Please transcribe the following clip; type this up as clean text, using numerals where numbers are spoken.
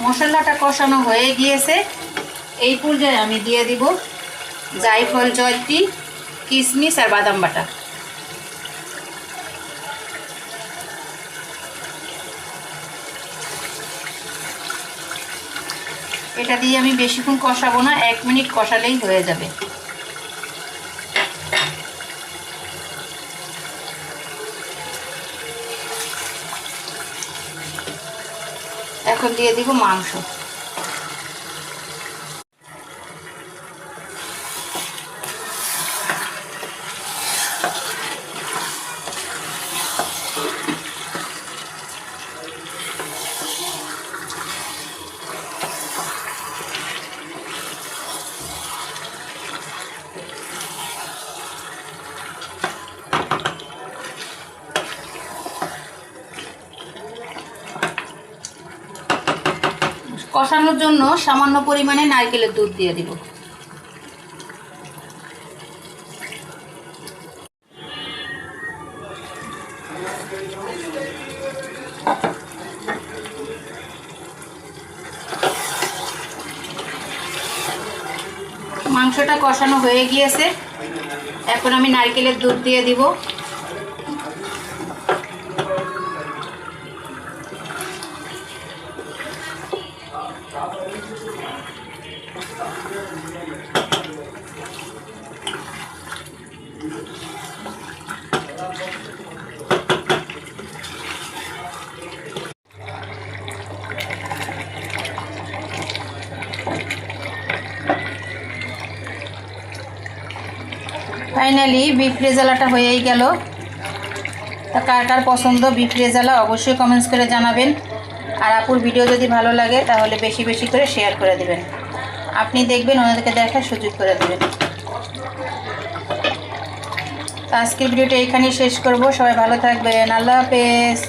মশলাটা কষানো হয়ে গিয়েছে। এই পর্যায়ে আমি দিয়ে দিব জায়ফল, জয়ত্রী, কিশমিশ আর বাদাম বাটা। এটা দিয়ে আমি বেশিক্ষণ কষাবো না, 1 মিনিট কষালেই হয়ে যাবে। এখন দিয়ে দিব মাংস। কষানোর জন্য সামান্য পরিমাণে নারকেলের দুধ দিয়ে দিব। মাংসটা কষানো হয়ে গিয়েছে, এখন আমি নারকেলের দুধ দিয়ে দিব। ফাইনালি বিফ রেজালাটা হয়েই গেল। তা কার কার পছন্দ বিফ রেজালা অবশ্যই কমেন্টস করে জানাবেন। আর আপুর ভিডিও যদি ভালো লাগে তাহলে বেশি বেশি করে শেয়ার করে দেবেন। আপনি দেখবেন, ওনাদেরকে দেখার সুযোগ করে দেবেন। তো আজকের ভিডিওটা এখানেই শেষ করব। সবাই ভালো থাকবেন। আল্লাহ হাফেজ।